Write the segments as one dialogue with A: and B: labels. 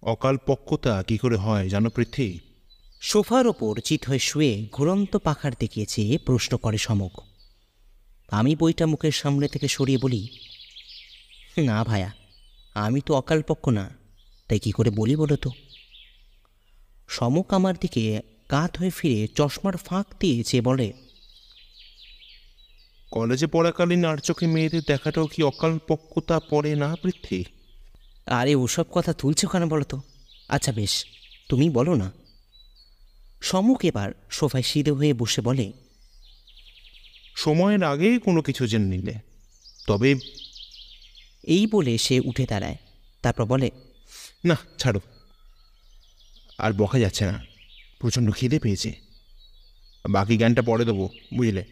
A: অকালপক্কতা কি করে হয় জানো পৃথ্বী?
B: সোফার ওপর চিত হয়ে শুয়ে ঘুরন্ত পাখার দিকে চেয়ে প্রশ্ন করে সমক। আমি বইটা মুখের সামনে থেকে সরিয়ে বলি, না ভায়া, আমি তো অকালপক্ষ না, তাই কি করে বলি বলো তো? সমক আমার দিকে কাত হয়ে ফিরে চশমার ফাঁক দিয়ে চেয়ে বলে,
A: কলেজে পড়াকালীন আর চোখে মেয়েদের দেখাটাও কি অকালপক্কতা পড়ে না পৃথ্বী?
B: আরে ওসব কথা তুলছো কেন বলো তো? আচ্ছা বেশ, তুমি বলো না। সমক এবার সোফায় সিধে হয়ে বসে বলে,
A: সময়ের আগে কোনো কিছু জেনে নিলে তবে।
B: এই বলে সে উঠে দাঁড়ায়, তারপর বলে,
A: না ছাড়ো, আর বকা যাচ্ছে না, প্রচণ্ড খিদে পেয়েছে, বাকি জ্ঞানটা পরে দেবো বুঝলে।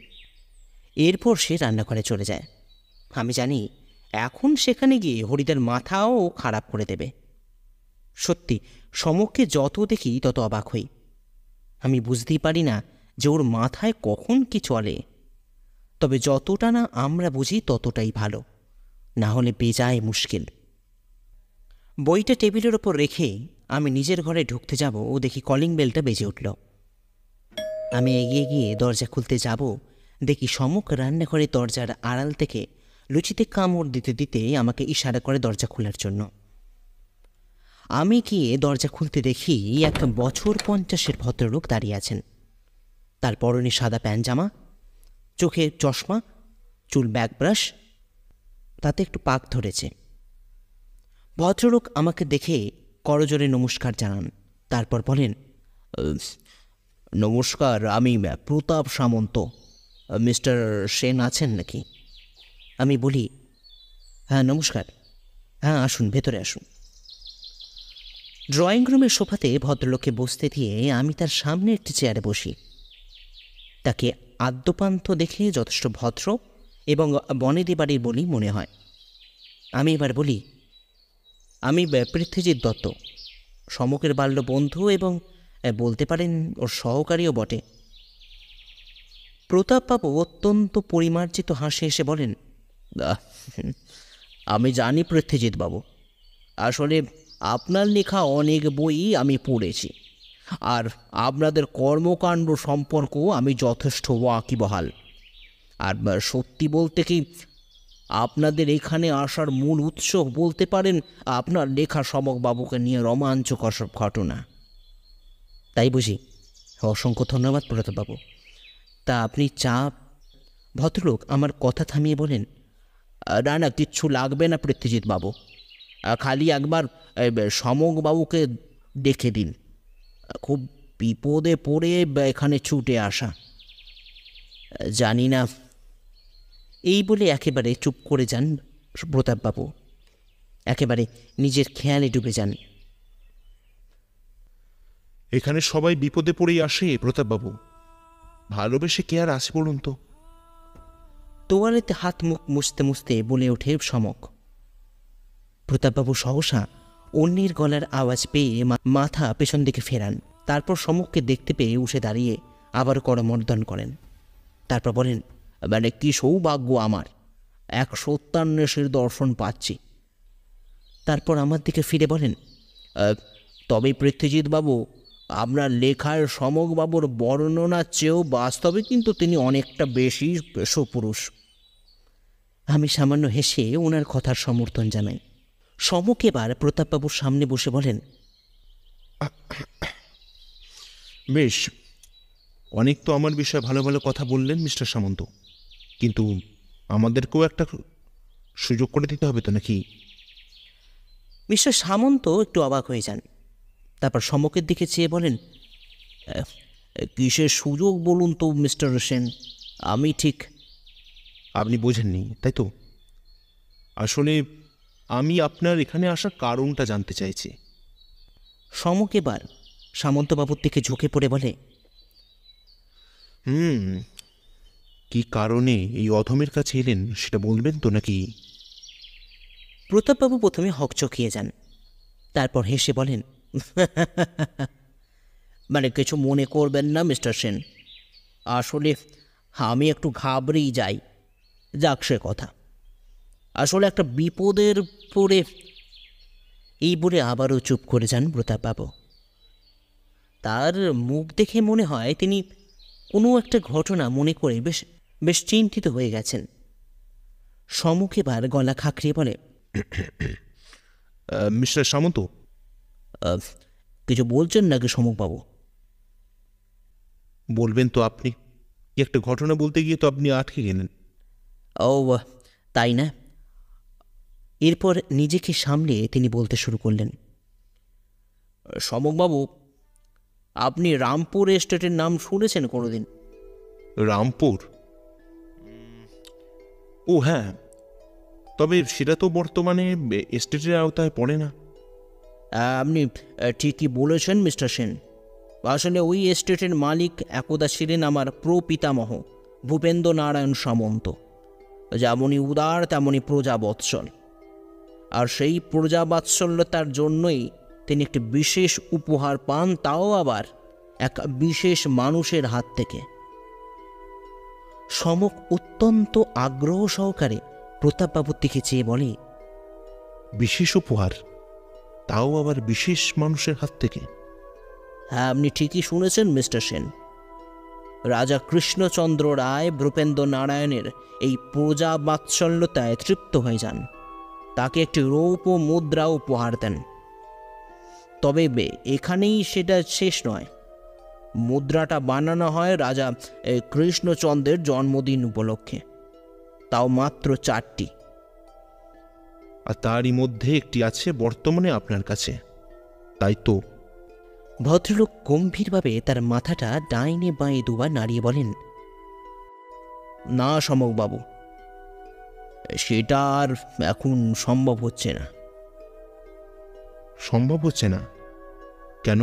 B: এরপর সে রান্নাঘরে চলে যায়। আমি জানি এখন সেখানে গিয়ে হরিদার মাথাও খারাপ করে দেবে। সত্যি, সমককে যত দেখি তত অবাক হই। আমি বুঝতেই পারি না যে ওর মাথায় কখন কি চলে। তবে যতটা না আমরা বুঝি ততটাই ভালো, না হলে বেজায় মুশকিল। বইটা টেবিলের ওপর রেখে আমি নিজের ঘরে ঢুকতে যাব ও দেখি কলিং বেলটা বেজে উঠল। আমি এগিয়ে গিয়ে দরজা খুলতে যাব, দেখি সমক রান্নাঘরে দরজার আড়াল থেকে লুচিতে কামড় দিতে দিতে আমাকে ইশারা করে দরজা খোলার জন্য। আমি গিয়ে দরজা খুলতে দেখি একটা বছর 50-এর ভদ্রলোক দাঁড়িয়ে আছেন। তার পরনে সাদা প্যান্ট জামা, চোখে চশমা, চুল ব্যাক ব্রাশ, তাতে একটু পাক ধরেছে। ভদ্রলোক আমাকে দেখে করজোরে নমস্কার জানান, তারপর বলেন, নমস্কার, আমি প্রতাপ সামন্ত। মিস্টার সেন আছেন নাকি? আমি বলি, হ্যাঁ নমস্কার, হ্যাঁ আসুন, ভেতরে আসুন। ড্রয়িং রুমের সোফাতে ভদ্রলোককে বসতে দিয়ে আমি তার সামনে একটি চেয়ারে বসি। তাকে আদ্যপান্ত দেখে যথেষ্ট ভদ্র এবং বনেদি বাড়ির বলেই মনে হয়। আমি এবার বলি, আমি পৃথ্বীজিৎ দত্ত, সমকের বাল্য বন্ধু এবং বলতে পারেন ওর সহকারীও বটে। প্রতাপবাবু অত্যন্ত পরিমার্জিত হাসি এসে বলেন, আমি জানি পৃথ্বীজিৎ বাবু, আসলে আপনার লেখা অনেক বই আমি পড়েছি, আর আপনাদের কর্মকাণ্ড সম্পর্কেও আমি যথেষ্ট ওয়াকিবহাল। আর সত্যি বলতে কি, আপনাদের এখানে আসার মূল উৎস বলতে পারেন আপনার লেখা সমকবাবুকে নিয়ে রোমাঞ্চকর সব ঘটনা। তাই বুঝি? অসংখ্য ধন্যবাদ প্রতাপবাবু। তা আপনি চা? ভদ্রলোক আমার কথা থামিয়ে বলেন, না না, কিচ্ছু লাগবে না পৃথ্বীজিৎ বাবু, খালি একবার সমকবাবুকে দেখে দিন। খুব বিপদে পড়ে এখানে ছুটে আসা, জানি না। এই বলে একেবারে চুপ করে যান প্রতাপবাবু, একেবারে নিজের খেয়ালে ডুবে যান।
A: এখানে সবাই বিপদে পড়েই আসে প্রতাপবাবু, ভালোবেসে কে আর আসে বলুন তো?
B: তোয়ালেতে হাত মুখ মুছতে মুছতে বলে ওঠে সমক। প্রতাপবাবু সহসা অন্যের গলার আওয়াজ পেয়ে মাথা পেছন দিকে ফেরান, তারপর সমককে দেখতে পেয়ে উঠে দাঁড়িয়ে আবার করমর্দন করেন। তারপর বলেন, মানে কি সৌভাগ্য আমার, এক সত্যান্বেষীর দর্শন পাচ্ছি। তারপর আমার দিকে ফিরে বলেন, তবে পৃথ্বীজিৎ বাবু, আপনার লেখায় সমকবাবুর বর্ণনার চেয়েও বাস্তবে কিন্তু তিনি অনেকটা বেশি সুপুরুষ। আমি সামান্য হেসে ওনার কথার সমর্থন জানাই। সমক এবার প্রতাপবাবুর সামনে বসে বলেন,
A: বেশ, অনেক তো আমার বিষয়ে ভালো ভালো কথা বললেন মিস্টার সামন্ত, কিন্তু আমাদেরকেও একটা সুযোগ করে দিতে হবে তো নাকি?
B: মিস্টার সামন্ত একটু অবাক হয়ে যান, তারপর সমকের দিকে চেয়ে বলেন, কিসের সুযোগ বলুন তো মিস্টার সেন, আমি ঠিক।
A: আপনি বোঝেননি তাই তো? আসলে আমি আপনার এখানে আসার কারণটা জানতে চাইছি।
B: সমক এবার সামন্তবাবুর দিকে ঝুঁকে পড়ে বলে,
A: কি কারণে এই অধমের কাছে এলেন সেটা বলবেন তো নাকি?
B: প্রতাপবাবু প্রথমে হকচকিয়ে যান, তারপর হেসে বলেন, মানে কিছু মনে করবেন না মিস্টার সেন, আসলে আমি একটু ঘাবড়েই যাই। যাক সে কথা, আসলে একটা বিপদের পড়ে। এই বলে আবারও চুপ করে যান প্রতাপবাবু। তার মুখ দেখে মনে হয় তিনি কোনো একটা ঘটনা মনে করে বেশ বেশ চিন্তিত হয়ে গেছেন। সমুখ এবার গলা খাঁকড়িয়ে বলে,
A: মিস্টার সামন্ত,
B: "আহ, কিছু বলছেন নাকি সমুখবাবু?"
A: বলবেন তো আপনি। কি একটা ঘটনা বলতে গিয়ে তো আপনি আটকে গেলেন।
B: ও তাই না? এরপর নিজেকে সামলে তিনি বলতে শুরু করলেন, সমকবাবু, আপনি রামপুর এস্টেটের নাম শুনেছেন কোনোদিন?
A: রামপুর? ও হ্যাঁ, তবে সেটা তো বর্তমানে এস্টেটের আওতায় পড়ে না।
B: আপনি ঠিকই বলেছেন মিস্টার সেন। আসলে ওই এস্টেটের মালিক একদা ছিলেন আমার প্রপিতামহ ভূপেন্দ্র নারায়ণ সামন্ত। যেমনই উদার তেমনই প্রজাবৎসল। আর সেই প্রজাবাৎসল্যতার জন্যই তিনি একটি বিশেষ উপহার পান, তাও আবার এক বিশেষ মানুষের হাত থেকে। সমক অত্যন্ত আগ্রহ সহকারে প্রতাপবাবুর দিকে চেয়ে বলে,
A: বিশেষ উপহার, তাও আবার বিশেষ মানুষের হাত থেকে?
B: হ্যাঁ, আপনি ঠিকই শুনেছেন মিস্টার সেন। রাজা কৃষ্ণচন্দ্র রায় ভূপেন্দ্র নারায়ণের এই প্রজাবাৎসল্যতায় তৃপ্ত হয়ে যান, তাকে একটি রৌপ্য মুদ্রা উপহার দেন। তবে এখানেই সেটা শেষ নয়। মুদ্রাটা বানানো হয় রাজা কৃষ্ণচন্দ্রের জন্মদিন উপলক্ষে, তাও মাত্র 4টি।
A: আর তারই মধ্যে একটি আছে বর্তমানে আপনার কাছে, তাই তো?
B: ভদ্রলোক গম্ভীরভাবে তার মাথাটা ডাইনে বাঁয়ে দুবার নাড়িয়ে বলেন, না সমকবাবু, সেটা আর এখন সম্ভব হচ্ছে না।
A: সম্ভব হচ্ছে না? কেন?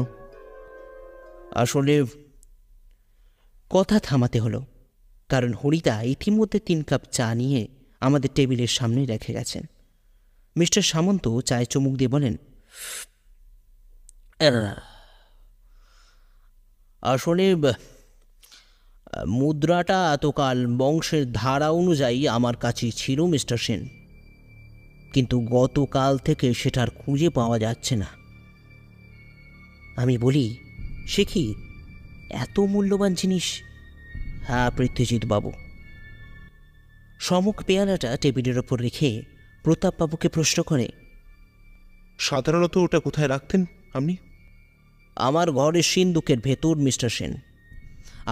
B: আসলে কথা থামাতে হলো, কারণ হরিদা ইতিমধ্যে 3 কাপ চা নিয়ে আমাদের টেবিলের সামনে রেখে গেছেন। মিস্টার সামন্ত চায়ে চুমুক দিয়ে বলেন, আসলে মুদ্রাটা এতকাল বংশের ধারা অনুযায়ী আমার কাছেই ছিল মিস্টার সেন, কিন্তু গতকাল থেকে সেটার খুঁজে পাওয়া যাচ্ছে না। আমি বলি, সে কি এত মূল্যবান জিনিস? হ্যাঁ পৃথ্বীজিৎ বাবু। সমক পেয়ালাটা টেবিলের ওপর রেখে প্রতাপবাবুকে প্রশ্ন করে,
A: সাধারণত ওটা কোথায় রাখতেন আপনি?
B: আমার ঘরের সিন্দুকের ভেতর মিস্টার সেন।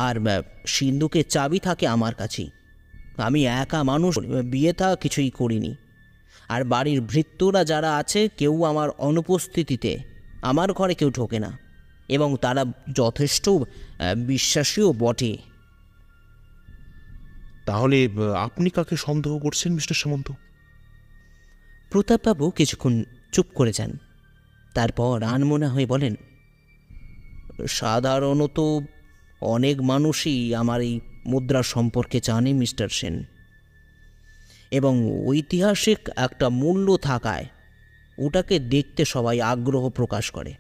B: আর সিন্দুকের চাবি থাকে আমার কাছেই। আমি একা মানুষ, বিয়ে থা কিছুই করিনি। আর বাড়ির ভৃত্যরা যারা আছে কেউ আমার অনুপস্থিতিতে আমার ঘরে কেউ ঢোকে না, এবং তারা যথেষ্ট বিশ্বাসীও বটে।
A: তাহলে আপনি কাকে সন্দেহ করছেন মিস্টার সামন্ত?
B: প্রতাপবাবু কিছুক্ষণ চুপ করে যান, তারপর আনমনা হয়ে বলেন, সাধারণত অনেক মানুষই আমার এই মুদ্রা সম্পর্কে জানে মিস্টার সেন, এবং ঐতিহাসিক একটা মূল্য থাকায় ওটাকে দেখতে সবাই আগ্রহ প্রকাশ করে।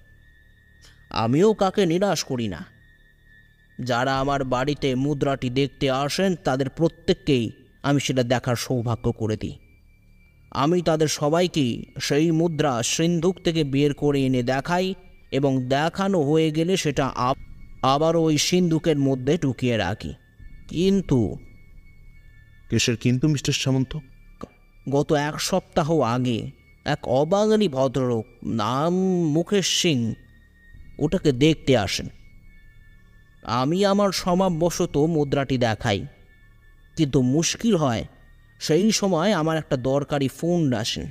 B: আমিও কাকে নিরাশ করি না। যারা আমার বাড়িতে মুদ্রাটি দেখতে আসেন তাদের প্রত্যেককেই আমি সেটা দেখার সৌভাগ্য করে দিই। আমি তাদের সবাইকেই সেই মুদ্রা সিন্ধুক থেকে বের করে এনে দেখাই, এবং দেখানো হয়ে গেলে সেটা আবার ওই সিন্ধুকের মধ্যে ঢুকিয়ে রাখি। কিন্তু
A: কেসের কিন্তু মিস্টার সামন্ত?
B: গত 1 সপ্তাহ আগে এক অবাঙালি ভদ্রলোক, নাম মুকেশ সিং, ওটাকে দেখতে আসেন। আমি আমার স্বভাববশত মুদ্রাটি দেখাই, কিন্তু মুশকিল হয় সেই সময় আমার একটা দরকারি ফোন আসেন।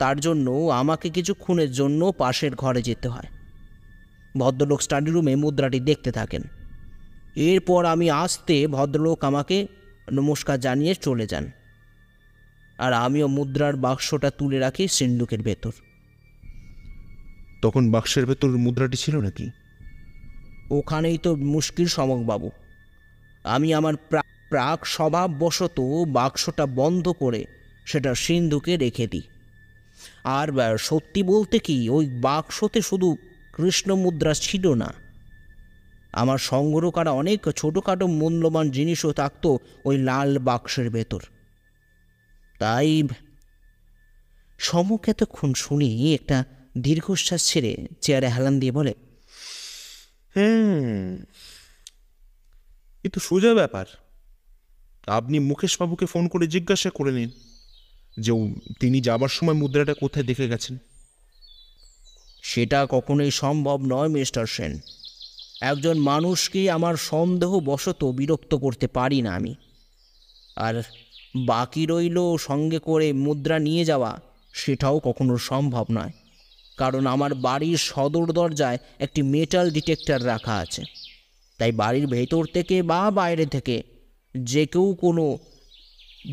B: তার জন্য আমাকে কিছুক্ষণের জন্য পাশের ঘরে যেতে হয়। ভদ্রলোক স্টাডি রুমে মুদ্রাটি দেখতে থাকেন। এরপর আমি আসতে ভদ্রলোক আমাকে নমস্কার জানিয়ে চলে যান, আর আমিও মুদ্রার বাক্সটা তুলে রাখি সিন্ধুকের ভেতর।
A: তখন বাক্সের ভেতর মুদ্রাটি ছিল নাকি?
B: ওখানেই তো মুশকিল সমকবাবু। আমি আমার প্রাক স্বভাববশত বাক্সটা বন্ধ করে সেটা সিন্ধুকে রেখে দিই। আর সত্যি বলতে কি, ওই বাক্সতে শুধু কৃষ্ণ মুদ্রা ছিল না, আমার সংগ্রহ করা অনেক ছোটোখাটো মূল্যবান জিনিসও থাকতো ওই লাল বাক্সের ভেতর। তাই সমক এতক্ষণ শুনি একটা দীর্ঘশ্বাস ছেড়ে চেয়ারে হেলান দিয়ে বলে,
A: এ তো সোজা ব্যাপার। আপনি মুকেশবাবুকে ফোন করে জিজ্ঞাসা করে নিন যে তিনি যাবার সময় মুদ্রাটা কোথায় দেখে গেছেন।
B: সেটা কখনোই সম্ভব নয় মিস্টার সেন। একজন মানুষকে আমার সন্দেহবশত বিরক্ত করতে পারি না আমি। আর বাকি রইল সঙ্গে করে মুদ্রা নিয়ে যাওয়া, সেটাও কখনো সম্ভব নয়, কারণ আমার বাড়ির সদর দরজায় একটি মেটাল ডিটেক্টর রাখা আছে। তাই বাড়ির ভেতর থেকে বা বাইরে থেকে যে কেউ কোনো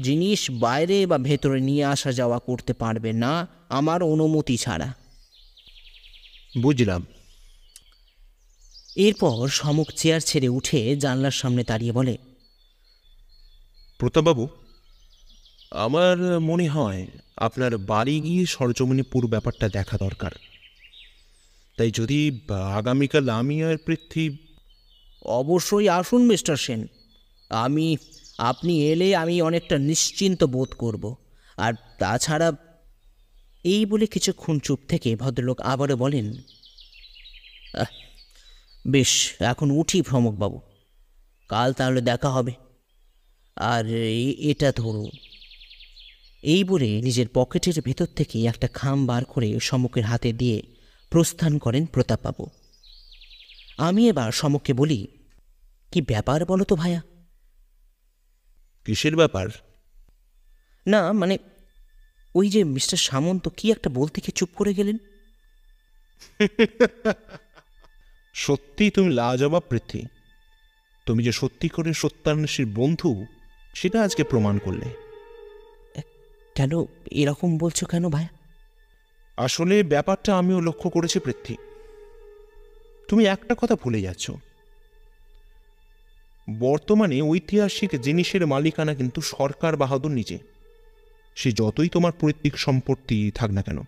B: জিনিস বাইরে বা ভেতরে নিয়ে আসা যাওয়া করতে পারবে না আমার অনুমতি ছাড়া।
A: বুঝলাম।
B: এরপর সমক চেয়ার ছেড়ে উঠে জানলার সামনে দাঁড়িয়ে বলে,
A: প্রতাপবাবু, আমার মনে হয় আপনার বাড়ি গিয়ে সরজমিনে পুরো ব্যাপারটা দেখা দরকার। তাই যদি আগামীকাল আমি আর পৃথ্বী...
B: অবশ্যই আসুন মিস্টার সেন। আপনি এলে আমি অনেকটা নিশ্চিন্ত বোধ করব। আর তাছাড়া... এই বলে কিছুক্ষণ চুপ থেকে ভদ্রলোক আবারও বলেন, বেশ, এখন উঠি ভ্রমকবাবু, কাল তাহলে দেখা হবে। আর এটা ধরুন। এই বলে নিজের পকেটের ভেতর থেকে একটা খাম বার করে সমকের হাতে দিয়ে প্রস্থান করেন প্রতাপবাবু। আমি এবার সমককে বলি, কি ব্যাপার বলো তো ভায়া?
A: কিসের ব্যাপার?
B: না মানে ওই যে মিস্টার সামন্ত কি একটা বলতে গিয়ে চুপ করে গেলেন।
A: সত্যি তুমি লাজবাব পৃথ্বী। তুমি যে সত্যি করে সত্যান্বেষীর বন্ধু সেটা আজকে প্রমাণ করলে।
B: কেন এরকম বলছো কেন ভায়া?
A: আসলে ব্যাপারটা আমিও লক্ষ্য করেছি পৃথ্বী। তুমি একটা কথা ভুলে যাচ্ছ। বর্তমানে ঐতিহাসিক জিনিসের মালিকানা কিন্তু সরকার বাহাদুর নিজে, সে যতই তোমার পৈতৃক সম্পত্তি থাক না কেন।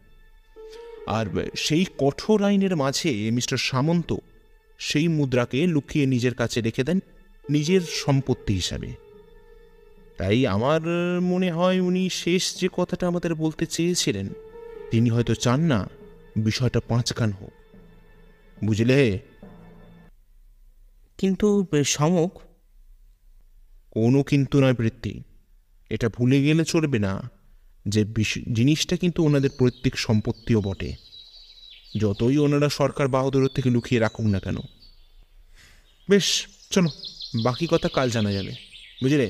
A: আর সেই কঠোর আইনের মাঝে মিস্টার সামন্ত সেই মুদ্রাকে লুকিয়ে নিজের কাছে রেখে দেন নিজের সম্পত্তি হিসাবে। তাই আমার মনে হয় উনি শেষ যে কথাটা আমাদের বলতে চেয়েছিলেন, তিনি হয়তো চান না বিষয়টা পাঁচকান হোক। বুঝলে?
B: কিন্তু সমক...
A: কোনো কিন্তু নয় বৃত্তি। এটা ভুলে গেলে চলবে না যে জিনিসটা কিন্তু ওনাদের পৈতৃক সম্পত্তিও বটে, যতই ওনারা সরকার বাহাদুরের থেকে লুকিয়ে রাখুক না কেন। বেশ, চলো, বাকি কথা কাল জানা যাবে, বুঝলে?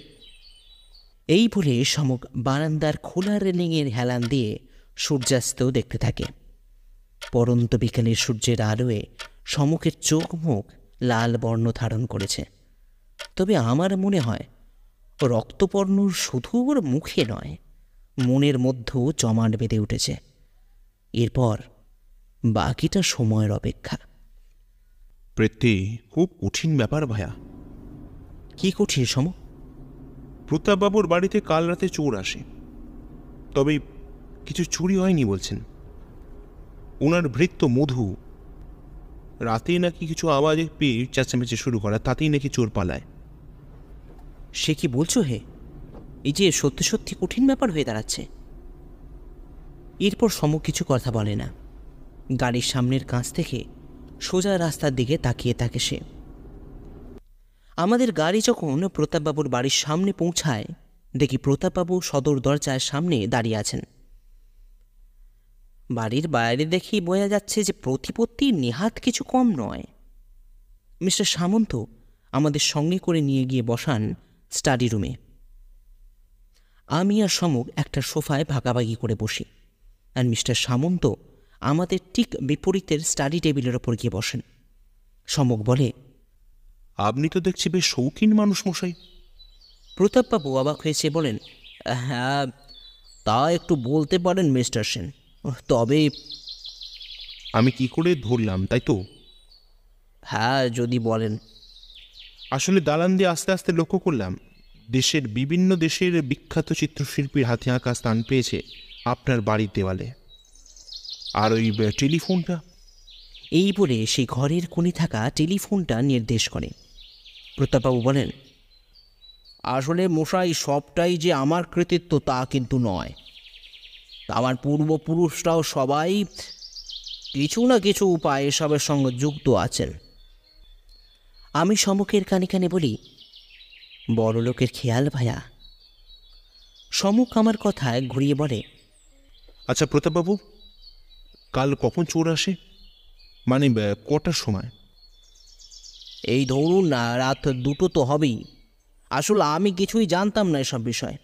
B: এই বলে সমক বারান্দার খোলা রেলিংয়ের হেলান দিয়ে সূর্যাস্ত দেখতে থাকে। পরন্ত বিকেলের সূর্যের আলোয় সমকের চোখ মুখ লাল বর্ণ ধারণ করেছে। তবে আমার মনে হয় রক্তবর্ণ শুধু ওর মুখে নয়, মনের মধ্যেও জমাট বেঁধে উঠেছে। এরপর বাকিটা সময়ের অপেক্ষা।
A: পৃথ্বী, খুব কঠিন ব্যাপার ভায়া।
B: কি কঠিন সম?
A: প্রতাপবাবুর বাড়িতে কাল রাতে চোর আসে, তবে কিছু চুরি হয়নি বলছেন। ওনার ভৃত্য মধু রাতে নাকি কিছু আওয়াজ পেয়ে চেঁচামেচি শুরু করা, তাতেই নাকি চোর পালায়।
B: সে কি বলছো হে? এই যে সত্যি সত্যি কঠিন ব্যাপার হয়ে দাঁড়াচ্ছে। এরপর সম কিছু কথা বলে না। গাড়ির সামনের কাঁচ থেকে সোজা রাস্তার দিকে তাকিয়ে থাকে সে। আমাদের গাড়ি যখন প্রতাপবাবুর বাড়ির সামনে পৌঁছায়, দেখি প্রতাপবাবু সদর দরজার সামনে দাঁড়িয়ে আছেন। বাড়ির বাইরে দেখি বোঝা যাচ্ছে যে প্রতিপত্তি নেহাত কিছু কম নয়। মিস্টার সামন্ত আমাদের সঙ্গে করে নিয়ে গিয়ে বসান স্টাডি রুমে। আমি আর সমক একটা সোফায় ভাগাভাগি করে বসি, আর মিস্টার সামন্ত আমাদের ঠিক বিপরীতের স্টাডি টেবিলের ওপর গিয়ে বসেন। সমক বলে,
A: আপনি তো দেখছি বেশ শৌখিন মানুষ মশাই।
B: প্রতাপবাবু অবাক হয়েছে বলেন, হ্যাঁ, তা একটু বলতে পারেন মিস্টার সেন, তবে...
A: আমি কি করে ধরলাম, তাই তো?
B: হ্যাঁ, যদি বলেন।
A: আসলে দালান দিয়ে আস্তে আস্তে লক্ষ্য করলাম দেশের বিভিন্ন দেশের বিখ্যাত চিত্রশিল্পীর হাতে আঁকা স্থান পেয়েছে আপনার বাড়ির দেওয়ালে। আর ওই টেলিফোনটা,
B: এই বলে সেই ঘরের কোণে থাকা টেলিফোনটা নির্দেশ করে। প্রতাপবাবু বলেন, আসলে মশাই সবটাই যে আমার কৃতিত্ব তা কিন্তু নয়। আমার পূর্বপুরুষরাও সবাই কিছু না কিছু উপায় এসবের সঙ্গে যুক্ত আছেন। আমি সমুখের কানে কানে বলি, বড়লোকের খেয়াল ভায়া। সমুখ আমার কথায় ঘুরিয়ে বলে,
A: আচ্ছা প্রতাপবাবু, কাল কখন চোর আসে, মানে কটার সময়?
B: এই ধরুন না, রাত 2টো তো হবেই। আসলে আমি কিছুই জানতাম না এসব বিষয়।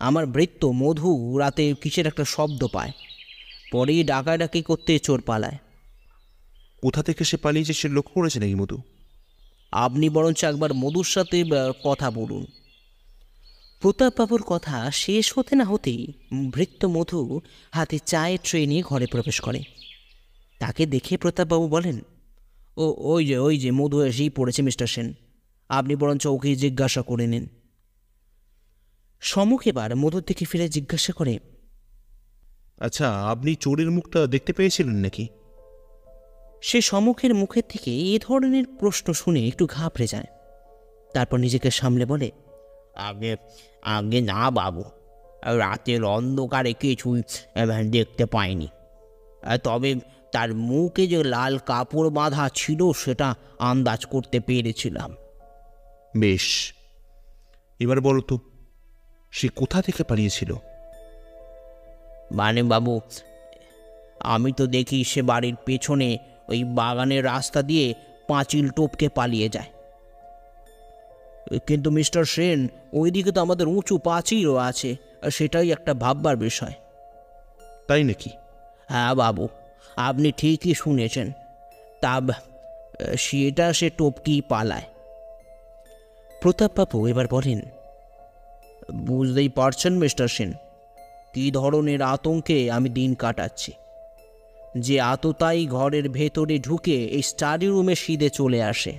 B: আমার ভৃত্য মধু রাতে কিসের একটা শব্দ পায়, পরেই ডাকাডাকি করতে চোর পালায়।
A: কোথা থেকে সে পালিয়েছে সে লক্ষ্য করেছে নাকি মধু?
B: আপনি বরঞ্চ একবার মধুর সাথে কথা বলুন। প্রতাপবাবুর কথা শেষ হতে না হতেই ভৃত্য মধু হাতে চায়ের ট্রে নিয়ে ঘরে প্রবেশ করে। তাকে দেখে প্রতাপবাবু বলেন, ওই যে মধু এসেই পড়েছে মিস্টার সেন, আপনি বরঞ্চ ওকে জিজ্ঞাসা করে নিন। সমুখ এবার মধুর দিকে ফিরে জিজ্ঞাসা করে,
A: আচ্ছা, আপনি চোরের মুখটা দেখতে পেয়েছিলেন নাকি?
B: সে সমুখের মুখের থেকে এ ধরনের প্রশ্ন শুনে একটু ঘাবড়ে যায়। তারপর নিজেকে সামলে বলে, আগে আগে না বাবু, রাতের অন্ধকারে কিছুই দেখতে পাইনি। তবে তার মুখে যে লাল কাপড় বাঁধা ছিল সেটা আন্দাজ করতে পেরেছিলাম।
A: বেশ, এবার বলো তো, সে কোথা থেকে পালিয়েছিল?
B: মানে বাবু, আমি তো দেখি সে বাড়ির পেছনে ওই বাগানের রাস্তা দিয়ে পাঁচিল টপকে পালিয়ে যায়। কিন্তু মিস্টার সেন, ওইদিকে তো আমাদের উঁচু পাঁচিলও আছে, সেটাই একটা ভাববার বিষয়।
A: তাই নাকি?
B: হ্যাঁ বাবু, আপনি ঠিকই শুনেছেন। তা সেটা সে টপকেই পালায়। প্রতাপবাবু এবার বলেন, বুঝতেই পারছেন মিস্টার সেন, কী ধরনের আতঙ্কে আমি দিন কাটাচ্ছি। যে আততায়ী ঘরের ভেতরে ঢুকে এই স্টাডি রুমে সিধে চলে আসে,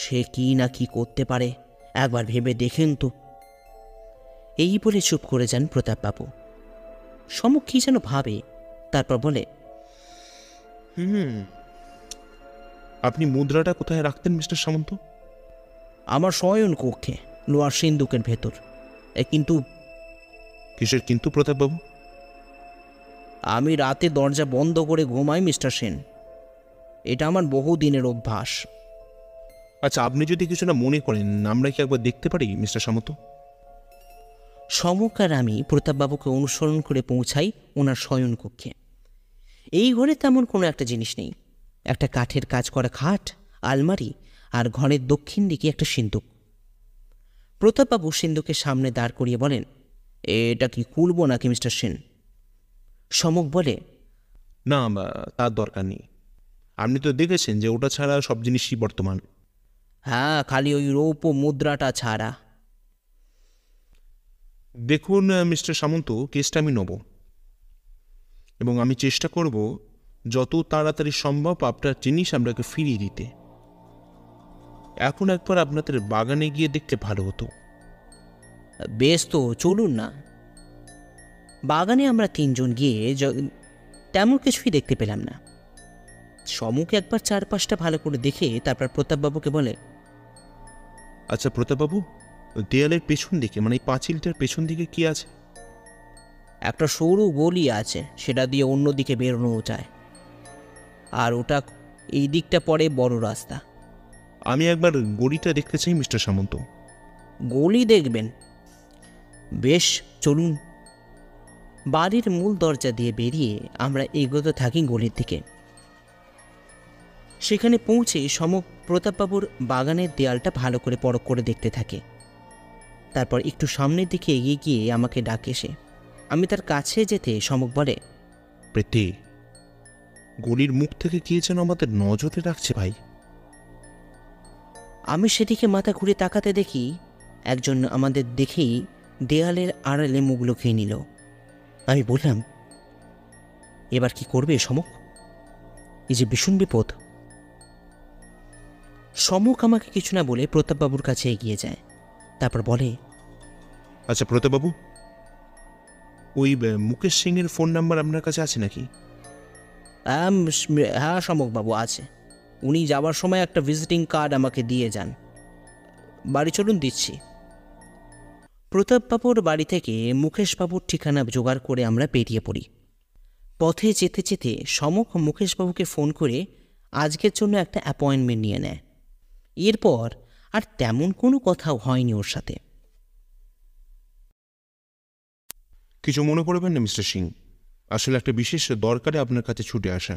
B: সে কি না কি করতে পারে একবার ভেবে দেখেন তো। এই বলে চুপ করে যান প্রতাপবাবু। সমুখ কি যেন ভাবে, তারপর বলে,
A: আপনি মুদ্রাটা কোথায় রাখতেন মিস্টার সামন্ত?
B: আমার শয়ন কক্ষে, লোহার সিন্দুকের ভেতর। কিন্তু
A: কিসের কিন্তু প্রতাপবাবু?
B: আমি রাতে দরজা বন্ধ করে ঘুমাই মিস্টার সেন, এটা আমার বহুদিনের অভ্যাস।
A: আচ্ছা, আপনি যদি কিছু না মনে করেন, আমরা কি একবার দেখতে পারি মিস্টার সামন্ত?
B: সমুখ আর আমি প্রতাপবাবুকে অনুসরণ করে পৌঁছাই ওনার শয়ন কক্ষে। এই ঘরে তেমন কোনো একটা জিনিস নেই। একটা কাঠের কাজ করা খাট, আলমারি আর ঘরের দক্ষিণ দিকে একটা সিন্দুক। প্রতাপবাবু সিন্দুকের সামনে দাঁড় করিয়ে বলেন, এটা কি খুলবো নাকি মিস্টার সেন? সমুখ বলে,
A: না, তার দরকার নেই। আপনি তো দেখেছেন যে ওটা ছাড়া সব জিনিসই বর্তমান।
B: হ্যাঁ, খালি ওই রৌপ্য মুদ্রাটা ছাড়া।
A: দেখুন মিস্টার সামন্ত, কেসটা আমি নেব এবং আমি চেষ্টা করব যত তাড়াতাড়ি সম্ভব আপনার জিনিস আপনাকে ফিরিয়ে দিতে। এখন একবার আপনাদের বাগানে গিয়ে দেখতে ভালো হতো।
B: বেশ, তো চলুন না। বাগানে আমরা 3 জন গিয়ে তেমন কিছুই দেখতে পেলাম না। সমুখ একবার চারপাশটা ভালো করে দেখে তারপর প্রতাপবাবুকে বলে,
A: আচ্ছা প্রতাপবাবু, দেয়ালের পেছন দিকে, মানে এই পাঁচিলটার পেছন দিকে কি আছে?
B: একটা সরু গলি আছে, সেটা দিয়ে অন্য দিকে বেরোনো যায়, আর ওটা এই দিকটা পড়ে বড় রাস্তা।
A: আমি একবার গলিটা দেখতে চাই মিস্টার সামন্ত।
B: গলি দেখবেন? বেশ, চলুন। বাড়ির মূল দরজা দিয়ে বেরিয়ে আমরা এগোতে থাকি গলির দিকে। সেখানে পৌঁছে সমুখ প্রতাপবাবুর বাগানের দেয়ালটা ভালো করে পরখ করে দেখতে থাকে। তারপর একটু সামনের দিকে এগিয়ে গিয়ে আমাকে ডাকে সে। আমি তার কাছে যেতে সমুখ বলে,
A: প্রীতি, গলির মুখ থেকে কি যেন আমাদের নজরে রাখছে ভাই।
B: আমি সেদিকে মাথা ঘুরে তাকাতে দেখি একজন আমাদের দেখেই দেয়ালের আড়ালে মুখ লুকিয়ে নিল। আমি বললাম, এবার কি করবে সমুখ? এই যে ভীষণ বিপদ। সমুখ আমাকে কিছু না বলে প্রতাপবাবুর কাছে এগিয়ে যায়। তারপর বলে,
A: আচ্ছা প্রতাপবাবু, ওই মুকেশ সিংয়ের ফোন নাম্বার আপনার কাছে আছে নাকি?
B: হ্যাঁ সমকবাবু আছে, উনি যাওয়ার সময় একটা ভিজিটিং কার্ড আমাকে দিয়ে যান। বাড়ি চলুন, দিচ্ছি। প্রতাপবাবুর বাড়ি থেকে মুকেশবাবুর ঠিকানা জোগাড় করে আমরা বেরিয়ে পড়ি। পথে যেতে যেতে সমক মুকেশবাবুকে ফোন করে আজকের জন্য একটা অ্যাপয়েন্টমেন্ট নিয়ে নেয়। এরপর আর তেমন কোনো কথাও হয়নি ওর সাথে।
A: কিছু মনে করবেন না মিস্টার সিং, আসলে একটা বিশেষ দরকারে আপনার কাছে ছুটে আসা।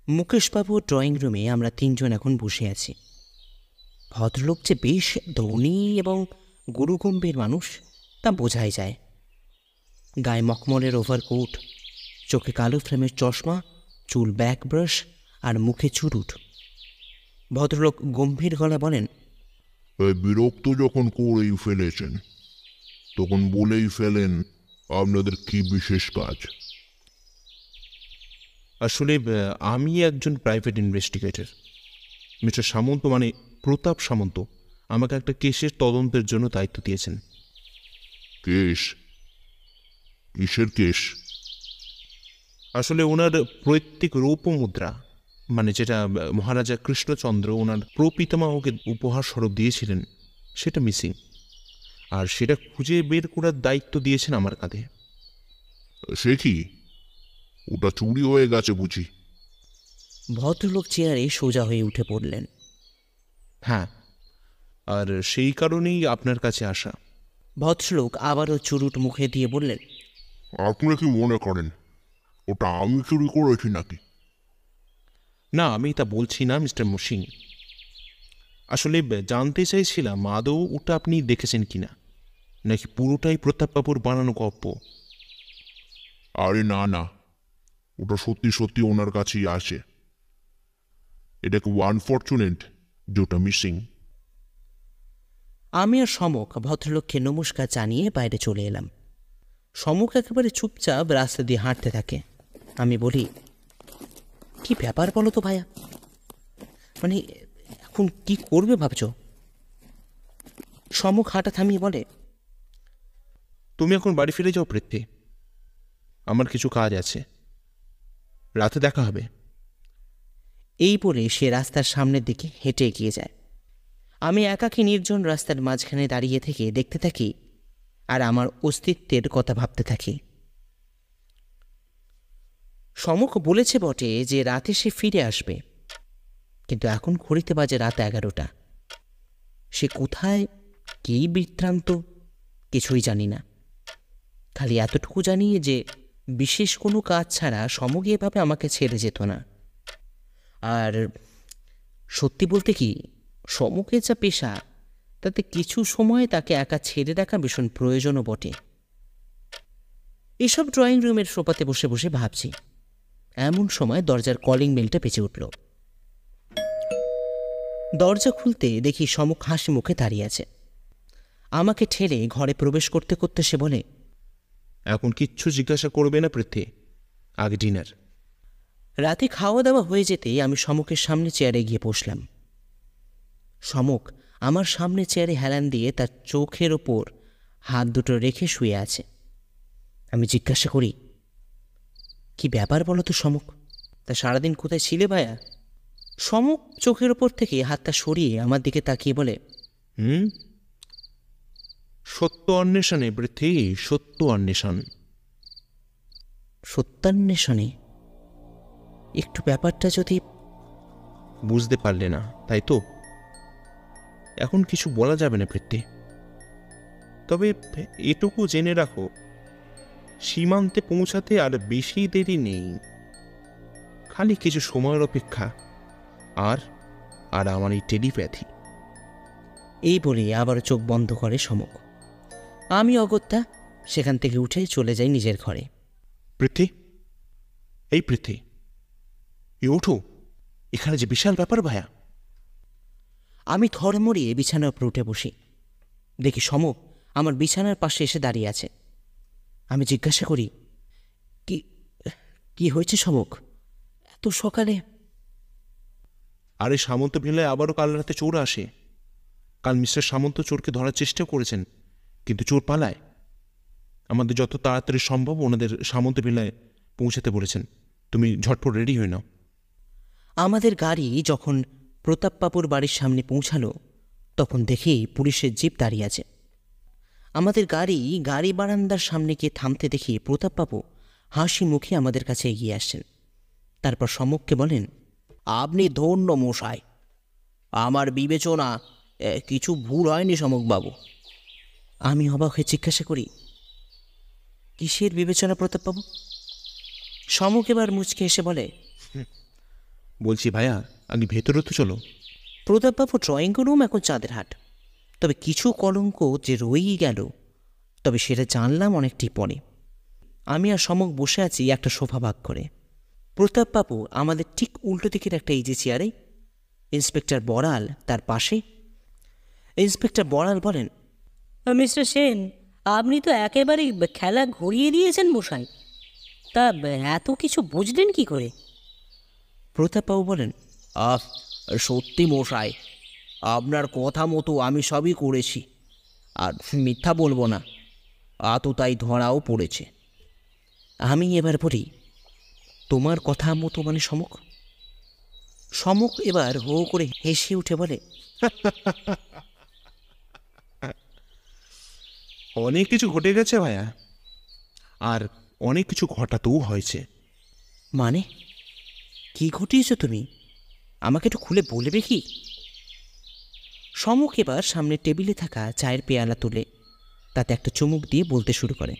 B: মুকেশবাবুর ড্রয়িং রুমে আমরা তিনজন এখন বসে আছি। ভদ্রলোক যে বেশ ধনী এবং গুরুগম্ভীর মানুষ তা বোঝাই যায়। গায়ে মখমলের ওভারকোট, চোখে কালো ফ্রেমের চশমা, চুল ব্যাক ব্রাশ আর মুখে চুরুট। ভদ্রলোক গম্ভীর গলা বলেন,
C: বিরক্ত যখন করেই ফেলেছেন তখন বলেই ফেলেন আপনাদের কি বিশেষ কাজ।
A: আসলে আমি একজন প্রাইভেট ইনভেস্টিগেটর। মিস্টার সামন্ত, মানে প্রতাপ সামন্ত, আমাকে একটা কেসের তদন্তের জন্য দায়িত্ব দিয়েছেন।
C: কেস? কিসের কেস?
A: আসলে ওনার প্রত্যেক রৌপ্য মুদ্রা, মানে যেটা মহারাজা কৃষ্ণচন্দ্র ওনার প্রপিতামহকে উপহার স্বরূপ দিয়েছিলেন, সেটা মিসিং, আর সেটা খুঁজে বের করার দায়িত্ব দিয়েছেন আমার কাঁধে।
C: সে কি, ওটা চুরি হয়ে গেছে বুঝি?
B: ভদ্রলোক চেয়ারে সোজা হয়ে উঠে পড়লেন।
A: হ্যাঁ, আর সেই কারণেই আপনার কাছে আসা।
B: ভদ্রলোক আবারও চুরুট মুখে দিয়ে বললেন,
C: আপনি কি মনে করেন ওটা আমি চুরি করেছি নাকি?
A: না, আমি তা বলছি না মিস্টার সিং। আসলে জানতে চাইছিলাম আদৌ ওটা আপনি দেখেছেন কিনা, নাকি পুরোটাই প্রতাপবাবুর বানানো গল্প।
C: আরে না না, ওটা সত্যি সত্যি ওনার কাছেই আসে। এটা খুব আনফর্চুনেট যে ওটা মিসিং।
B: আমি আর সমক ভদ্রলোককে নমস্কার জানিয়ে বাইরে চলে এলাম। সমক একেবারে চুপচাপ রাস্তা দিয়ে হাঁটতে থাকে। আমি বলি, কি ব্যাপার বলো তো ভাইয়া, মানে এখন কি করবে ভাবছো? সমক হাঁটা থামিয়ে বলে,
A: তুমি এখন বাড়ি ফিরে যাও পৃথ্বী, আমার কিছু কাজ আছে, রাতে দেখা হবে।
B: এই বলে সে রাস্তার সামনের দিকে হেঁটে এগিয়ে যায়। আমি একাকী নির্জন রাস্তার মাঝখানে দাঁড়িয়ে থেকে দেখতে থাকি আর আমার অস্তিত্বের কথা ভাবতে থাকি। সমক বলেছে বটে যে রাতে সে ফিরে আসবে, কিন্তু এখন ঘড়িতে বাজে রাত 11টা। সে কোথায়, কী বৃত্তান্ত, কিছুই জানি না। খালি এতটুকু জানি যে বিশেষ কোনো কাজ ছাড়া সমক এভাবে আমাকে ছেড়ে যেত না। আর সত্যি বলতে কি, সমকের যা পেশা, তাতে কিছু সময় তাকে একা ছেড়ে রাখা ভীষণ প্রয়োজনও বটে। এসব ড্রয়িং রুমের সোফাতে বসে বসে ভাবছি, এমন সময় দরজার কলিং বেলটা বেজে উঠল। দরজা খুলতে দেখি সমক হাসি মুখে দাঁড়িয়ে আছে। আমাকে ঠেলে ঘরে প্রবেশ করতে করতে সে বলে,
A: এখন কিচ্ছু জিজ্ঞাসা করবে না পৃথ্বী, আগে ডিনার।
B: রাতে খাওয়া দাওয়া হয়ে যেতেই আমি সমকের সামনে চেয়ারে গিয়ে বসলাম। সমক আমার সামনে চেয়ারে হেলান দিয়ে তার চোখের ওপর হাত দুটো রেখে শুয়ে আছে। আমি জিজ্ঞাসা করি, কি ব্যাপার বলো তো সমক, তা সারাদিন কোথায় ছিলে ভাইয়া? সমক চোখের ওপর থেকে হাতটা সরিয়ে আমার দিকে তাকিয়ে বলে,
A: সত্য অন্বেষণে পৃথ্বী, সত্য অন্বেষণ।
B: সত্যান্বেষণে? একটু ব্যাপারটা যদি...
A: বুঝতে পারলে না তাই তো? এখন কিছু বলা যাবে না পৃথ্বী, তবে এটুকু জেনে রাখো, সীমান্তে পৌঁছাতে আর বেশি দেরি নেই, খালি কিছু সময়ের অপেক্ষা। আর আর আমার এই টেলিপ্যাথি।
B: এই বলে আবার চোখ বন্ধ করে সমক। আমি অগত্যা সেখান থেকে উঠে চলে যাই নিজের ঘরে।
A: পৃথ্বী, এই পৃথ্বী, এ ওঠো, এখানে যে বিশাল ব্যাপার ভায়া।
B: আমি থরমরিয়ে বিছানার উপর উঠে বসি। দেখি সমক আমার বিছানার পাশে এসে দাঁড়িয়ে আছে। আমি জিজ্ঞাসা করি, কি কি হয়েছে সমক, এত সকালে?
A: আরে সামন্ত ভিলায় আবারও কাল রাতে চোর আসে। কাল মিস্টার সামন্ত চোরকে ধরার চেষ্টা করেছেন, কিন্তু চোর পালায়। আমাদের যত তাড়াতাড়ি সম্ভব ওনাদের সামন্ত ভিলায় পৌঁছাতে বলেছেন। তুমি ঝটপট রেডি হয়ে নাও।
B: আমাদের গাড়ি যখন প্রতাপবাবুর বাড়ির সামনে পৌঁছালো তখন দেখি পুলিশের জিপ দাঁড়িয়ে আছে। আমাদের গাড়ি বারান্দার সামনে গিয়ে থামতে দেখি প্রতাপবাবু হাসি মুখে আমাদের কাছে এগিয়ে আসছেন। তারপর সমককে বলেন, আপনি ধন্য মশাই, আমার বিবেচনা কিছু ভুল হয়নি সমকবাবু। আমি অবাক হয়ে জিজ্ঞাসা করি, কিসের বিবেচনা প্রতাপবাবু? সমক এবার মুচকে এসে বলে,
A: বলছি ভাইয়া, আগে ভেতরে তো চলো।
B: প্রতাপবাবু ড্রয়িং রুম এখন চাঁদের হাট, তবে কিছু কলঙ্ক যে রয়েই গেল তবে সেটা জানলাম অনেকটি পরে। আমি আর সমক বসে আছি একটা সোফা ভাগ করে। প্রতাপবাবু আমাদের ঠিক উল্টো দিকের একটা ইজি চেয়ারে, ইন্সপেক্টর বড়াল তার পাশে। ইন্সপেক্টর বড়াল বলেন,
D: মিস্টার সেন, আপনি তো একেবারেই খেলা ঘুরিয়ে দিয়েছেন মশাই। তা এত কিছু বুঝলেন কি করে?
B: প্রতাপবাবু বলেন, সত্যি মশাই, আপনার কথা মতো আমি সবই করেছি, আর মিথ্যা বলবো না, তাই ধরাও পড়েছে। আমি এবার বলি, তোমার কথা মতো মানে সমক? সমক এবার হো করে হেসে উঠে বলে,
A: অনেক কিছু ঘটে গেছে ভাইয়া, আর অনেক কিছু ঘটাতেও হয়েছে।
B: মানে কি ঘটিয়েছো তুমি? আমাকে একটু খুলে বলবে কি? সমক এবার সামনে টেবিলে থাকা চায়ের পেয়ালা তুলে তাতে একটা চুমুক দিয়ে বলতে শুরু করে,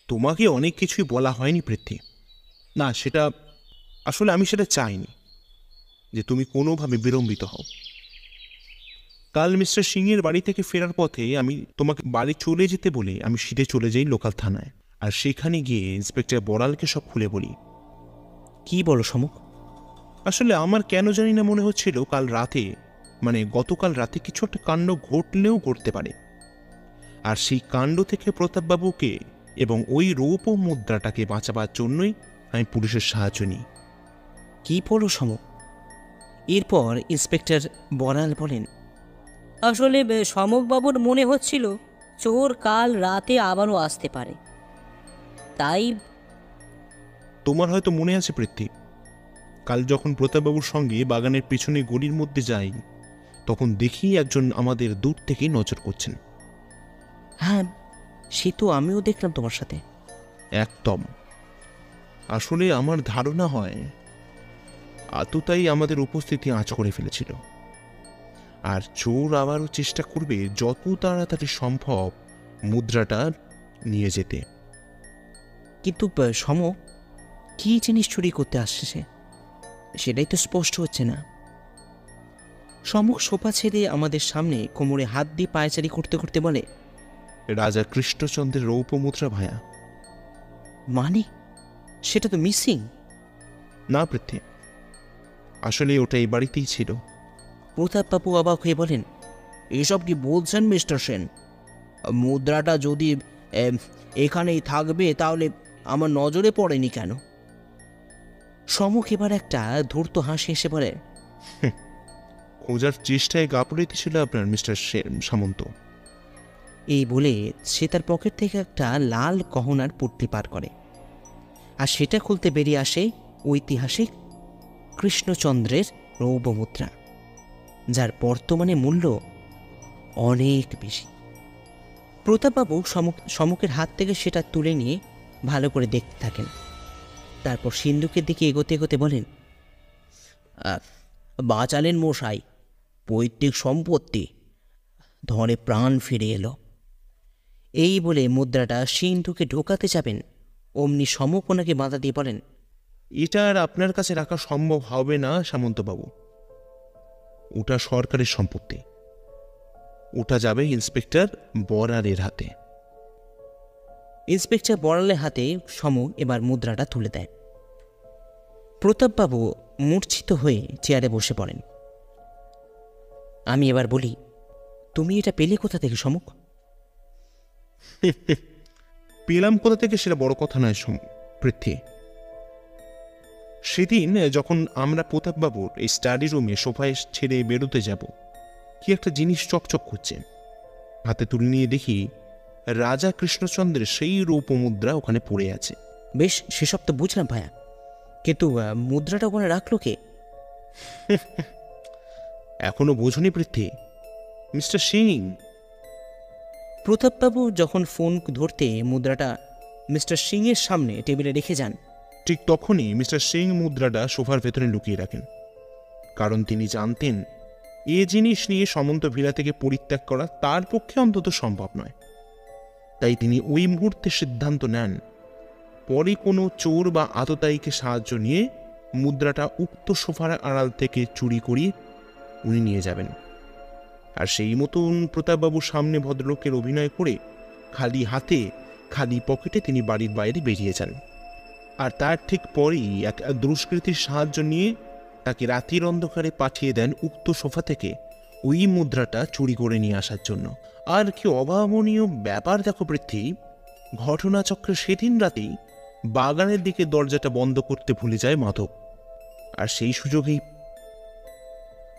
A: তোমাকে অনেক কিছুই বলা হয়নি পৃথ্বী। না, সেটা আসলে আমি সেটা চাইনি যে তুমি কোনোভাবে বিলম্বিত হও। কাল মিস্টার সিংয়ের বাড়ি থেকে ফেরার পথে আমি তোমাকে বাড়ি চলে যেতে বলে আমি সিধে চলে যাই লোকাল থানায়, আর সেখানে গিয়ে ইন্সপেক্টর বড়ালকে সব খুলে বলি।
B: কি বলো সমক?
A: আসলে আমার কেন জানি না মনে হচ্ছিল কাল রাতে, মানে গতকাল রাতে কিছু একটা কাণ্ড ঘটলেও ঘটতে পারে, আর সেই কাণ্ড থেকে প্রতাপবাবুকে এবং ওই রৌপ মুদ্রাটাকে বাঁচাবার জন্যই আমি পুলিশের সাহায্য নিই।
B: কি বলো সমক? এরপর ইন্সপেক্টর বড়াল বলেন,
D: আসলে সমকবাবুর মনে হচ্ছিল চোর কাল রাতে আবারও আসতে পারে, তাই
A: তোমার হয়তো মনে আছে পৃথ্বী, কাল যখন প্রতাপবাবুর সঙ্গে বাগানের পেছনে গলির মধ্যে যাই তখন দেখি একজন আমাদের দূর থেকেই নজর করছেন।
B: হ্যাঁ, সে তো আমিও দেখলাম তোমার সাথে।
A: একদম। আসলে আমার ধারণা হয় আততাই আমাদের উপস্থিতি আঁচ করে ফেলেছিল, আর চোর আবারও চেষ্টা করবে যত তাড়াতাড়ি সম্ভব মুদ্রাটা নিয়ে যেতে।
B: কিন্তু সমক কি জিনিস চুরি করতে আসছে সে, সেটাই তো স্পষ্ট হচ্ছে না। সমক সোফা ছেড়ে আমাদের সামনে কোমরে হাত দিয়ে পায়চারি করতে করতে বলে,
A: রাজা কৃষ্ণচন্দ্রের রৌপ্য মুদ্রা ভায়া।
B: মানে সেটা তো মিসিং।
A: না পৃথ্বী, আসলে ওটা এই বাড়িতেই ছিল।
B: প্রতাপবাবু অবাক হয়ে বলেন, এসব কি বলছেন মিস্টার সেন? মুদ্রাটা যদি এখানেই থাকবে তাহলে আমার নজরে পড়েনি কেন? সমক এবার একটা ধূর্ত হাসি এসে বলে,
A: খোঁজার চেষ্টায় গাপড়িতে ছিল আপনার মিস্টার সামন্ত।
B: এই বলে সে তার পকেট থেকে একটা লাল গহনার পুটলি পার করে, আর সেটা খুলতে বেরিয়ে আসে ঐতিহাসিক কৃষ্ণচন্দ্রের রৌপ্য মুদ্রা, যার বর্তমানে মূল্য অনেক বেশি। প্রতাপবাবু সমকের হাত থেকে সেটা তুলে নিয়ে ভালো করে দেখতে থাকেন। তারপর সিন্ধুকের দিকে এগোতে এগোতে বলেন, বাঁচালেন মশাই, পৈতৃক সম্পত্তি ধরে প্রাণ ফিরে এলো। এই বলে মুদ্রাটা সিন্ধুকে ঢোকাতে যাবেন, অমনি সমক ওনাকে বাধা দিয়ে বলেন,
A: এটা আর আপনার কাছে রাখা সম্ভব হবে না সামন্তবাবু, ওটা সরকারের সম্পত্তি, ওটা যাবে ইন্সপেক্টর বড়ালের হাতে।
B: ইন্সপেক্টর বড়ালের হাতে সমক এবার মুদ্রাটা তুলে দেয়। প্রতাপবাবু মূর্ছিত হয়ে চেয়ারে বসে পড়েন। আমি এবার বলি, তুমি এটা পেলে কোথা থেকে সমক?
A: পেলাম কোথা থেকে সেটা বড় কথা নয় পৃথ্বী। সেদিন যখন আমরা প্রতাপবাবুর এই স্টাডি রুমে সোফায় ছেড়ে বেরোতে যাব, কি একটা জিনিস চকচক করছে, হাতে তুলে নিয়ে দেখি রাজা কৃষ্ণচন্দ্রের সেই রৌপ্যমুদ্রা ওখানে পড়ে আছে।
B: বেশ, সেসব তো বুঝলাম ভাইয়া, কিন্তু মুদ্রাটা ওখানে রাখলো কে?
A: এখনো বোঝনি পৃথ্বী? মিস্টার সিং।
B: প্রতাপবাবু যখন ফোন ধরতে মুদ্রাটা মিস্টার সিংয়ের সামনে টেবিলে রেখে যান,
A: ঠিক তখনই মিস্টার সিং মুদ্রাটা সোফার ভেতরে লুকিয়ে রাখেন, কারণ তিনি জানতেন এ জিনিস নিয়ে সমন্ত ভিলা থেকে পরিত্যাগ করা তার পক্ষে অন্তত সম্ভব নয়। তাই তিনি ওই মুহূর্তে সিদ্ধান্ত নেন পরে কোনো চোর বা আততায়ীকে সাহায্য নিয়ে মুদ্রাটা উক্ত সোফার আড়াল থেকে চুরি করিয়ে উনি নিয়ে যাবেন। আর সেই মতন প্রতাপবাবুর সামনে ভদ্রলোকের অভিনয় করে খালি হাতে খালি পকেটে তিনি বাড়ির বাইরে বেরিয়ে যান। আর তার ঠিক পরেই এক দুষ্কৃতীর সাহায্য নিয়ে তাকে রাতের অন্ধকারে পাঠিয়ে দেন উক্ত সোফা থেকে ওই মুদ্রাটা চুরি করে নিয়ে আসার জন্য। আর কি অভাবনীয় ব্যাপার দেখো পৃথ্বী, ঘটনাচক্রে সেদিন রাতেই বাগানের দিকে দরজাটা বন্ধ করতে ভুলে যায় মাধব। আর সেই সুযোগেই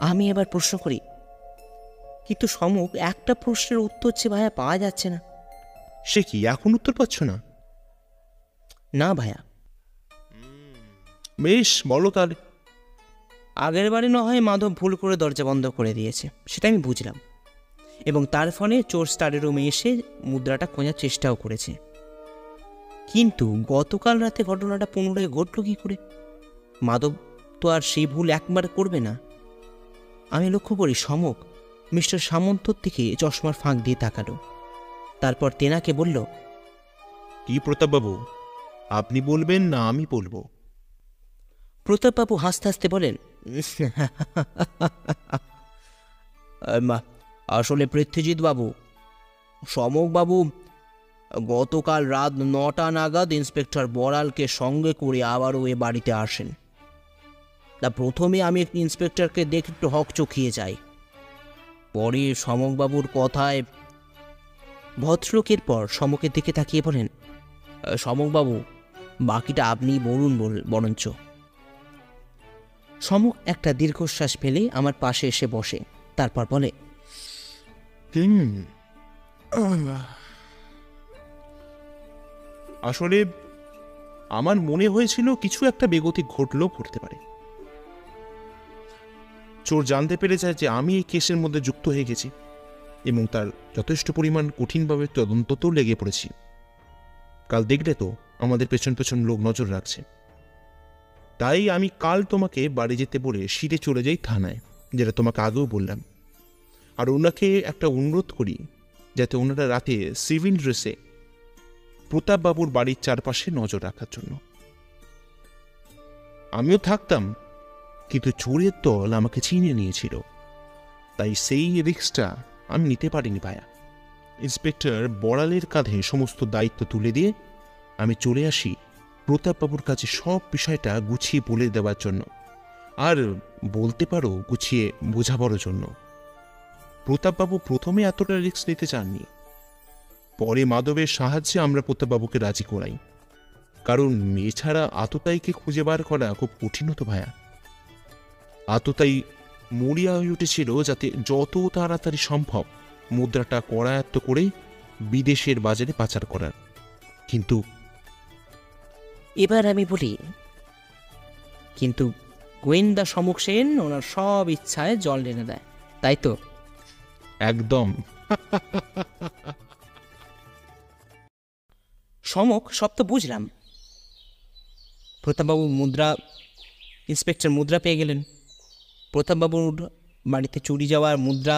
B: আমি এবার প্রশ্ন করি, কিন্তু সমুখ একটা প্রশ্নের উত্তর হচ্ছে ভাইয়া পাওয়া যাচ্ছে না।
A: সে কি এখন উত্তর পাচ্ছ না?
B: না ভাইয়া।
A: বেশ, বলো তাহলে।
B: আগের বারে না হয় মাধব ভুল করে দরজা বন্ধ করে দিয়েছে, সেটা আমি বুঝলাম, এবং তার ফলে চোর স্টাডি রুমে এসে মুদ্রাটা খোঁজার চেষ্টাও করেছে। কিন্তু গতকাল রাতে ঘটনাটা পুনরায় ঘটল কী করে? মাধব তো আর সেই ভুল একবার করবে না। আমি লক্ষ্য করি সমক মিস্টার সামন্তর দিকে চশমার ফাঁক দিয়ে তাকালো, তারপর তেনাকে বলল,
A: কি প্রতাপবাবু, আপনি বলবেন না আমি বলবো?
B: প্রতাপবাবু হাসতে হাসতে বলেন, আসলে পৃথ্বীজিৎ বাবু, সমক বাবু গতকাল রাত 9টা নাগাদ ইন্সপেক্টর বড়ালকে সঙ্গে করে আবারও এ বাড়িতে আসেন। তা প্রথমে আমি ইন্সপেক্টরকে দেখে একটু হক চকিয়ে যাই, পরে সমকবাবুর কথায় ভদ্রলোকের পর সমকের দিকে তাকিয়ে বলেন, সমকবাবু বাকিটা আপনি বলুন বরঞ্চ। সমক একটা দীর্ঘশ্বাস ফেলে আমার পাশে এসে বসে, তারপর বলে,
A: আসলে আমার মনে হয়েছিল কিছু একটা বেগতিক ঘটলেও ঘটতে পারে। চোর জানতে পেরে যায় যে আমি এই কেসের মধ্যে যুক্ত হয়ে গেছি এবং তার যথেষ্ট পরিমাণ কঠিনভাবে তদন্ততেও লেগে পড়েছি। কাল দেখলে তো আমাদের পেছন পেছন লোক নজর রাখছে। তাই আমি কাল তোমাকে বাড়ি যেতে বলে সিটে চলে যাই থানায়, যেটা তোমাকে আগেও বললাম। আর ওনাকে একটা অনুরোধ করি যাতে ওনারা রাতে সিভিল ড্রেসে প্রতাপবাবুর বাড়ির চারপাশে নজর রাখার জন্য। আমিও থাকতাম, কিন্তু চোরের দল আমাকে চিনে নিয়েছিল, তাই সেই রিস্কটা আমি নিতে পারিনি ভায়া। ইন্সপেক্টর বড়ালের কাঁধে সমস্ত দায়িত্ব তুলে দিয়ে আমি চলে আসি প্রতাপবাবুর কাছে সব বিষয়টা গুছিয়ে বলে দেওয়ার জন্য, আর বলতে পারো গুছিয়ে বোঝাবার জন্য। প্রতাপবাবু প্রথমে এতটা রিস্ক নিতে চাননি, পরে মাধবের সাহায্যে আমরা প্রতাপবাবুকে রাজি করাই, কারণ এছাড়া আততায়ীকে খুঁজে বার করা খুব কঠিন হতো ভায়া। আততায়ী মরিয়া হয়ে উঠেছিল যাতে যত তাড়াতাড়ি সম্ভব মুদ্রাটা করায়ত্ত করে বিদেশের বাজারে পাচার করার। কিন্তু
B: এবার আমি বলি, কিন্তু গোয়েন্দা সমক সেন ওনার সব ইচ্ছায় জল ঢেলে দেয়, তাই তো?
A: একদম।
B: সমক সব তো বুঝলাম। প্রতাপবাবু ইন্সপেক্টর মুদ্রা পেয়ে গেলেন, প্রতাপবাবুর বাড়িতে চুরি যাওয়ার মুদ্রা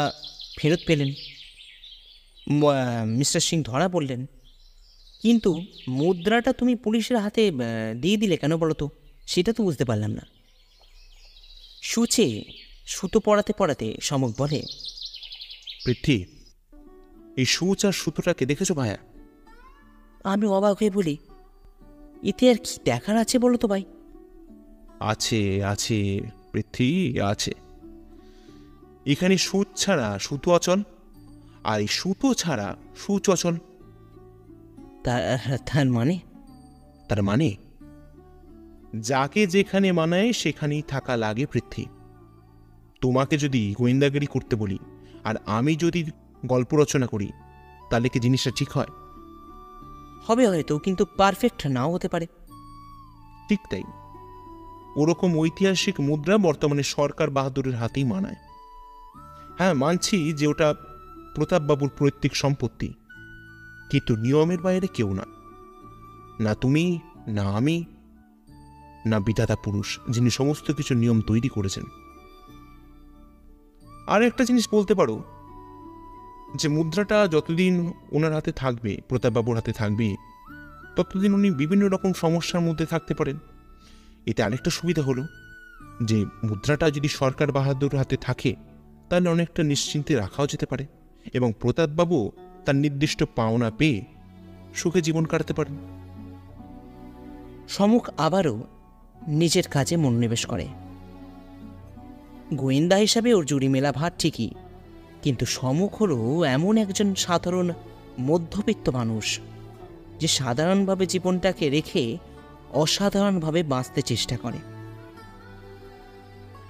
B: ফেরত পেলেন, মিস্টার সিং ধরা পড়লেন। কিন্তু মুদ্রাটা তুমি পুলিশের হাতে দিয়ে দিলে কেন বলো তো? সেটা তো বুঝতে পারলাম না। সুতো পড়াতে পড়াতে সমক বলে,
A: পৃথ্বী, এই সূচ আর সুতোটাকে দেখেছো ভায়া?
B: আমি অবাক হয়ে বলি, এতে আর কি দেখার আছে বলো তো ভাই?
A: আছে আছে পৃথ্বী, আছে। এখানে সূচ ছাড়া সুতো অচল, আর এই সুতো ছাড়া সূচ অচল।
B: তার মানে?
A: তার মানে যাকে যেখানে মানায় সেখানেই থাকা লাগে পৃথ্বী। তোমাকে যদি গোয়েন্দাগিরি করতে বলি আর আমি যদি গল্প রচনা করি, তাহলে কি জিনিসটা ঠিক হয়?
B: হবে হয়তো, কিন্তু পারফেক্ট নাও হতে পারে।
A: ঠিক তাই, ওরকম ঐতিহাসিক মুদ্রা বর্তমানে সরকার বাহাদুরের হাতেই মানায়। হ্যাঁ, মানছি যে ওটা প্রতাপবাবুর পৈতৃক সম্পত্তি, কিন্তু নিয়মের বাইরে কেউ না, না তুমি, না আমি, না বিধাতা পুরুষ যিনি সমস্ত কিছু নিয়ম তৈরি করেছেন। আর একটা জিনিস বলতে পারো যে মুদ্রাটা যতদিন ওনার হাতে থাকবে, প্রতাপবাবুর হাতে থাকবে, ততদিন উনি বিভিন্ন রকম সমস্যার মধ্যে থাকতে পারেন। এতে আরেকটা সুবিধা হলো যে মুদ্রাটা যদি সরকার বাহাদুর হাতে থাকে তাহলে অনেকটা নিশ্চিন্তে রাখাও যেতে পারে, এবং প্রতাপবাবু তার নির্দিষ্ট পাওনা পেয়ে সুখে জীবন কাটাতে পারেন।
B: সমুখ আবারও নিজের কাজে মনোনিবেশ করে। গোয়েন্দা হিসাবে ওর জুড়ি মেলা ভার ঠিকই, কিন্তু সমুখ হলো এমন একজন সাধারণ মধ্যবিত্ত মানুষ যে সাধারণভাবে জীবনটাকে রেখে অসাধারণভাবে বাঁচতে চেষ্টা করে।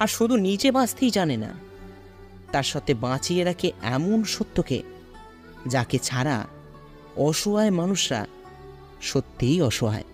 B: আর শুধু নিজে বাঁচতেই জানে না, তার সাথে বাঁচিয়ে রাখে এমন সত্যকে যাকে ছাড়া অসহায় মানুষরা সত্যিই অসহায়।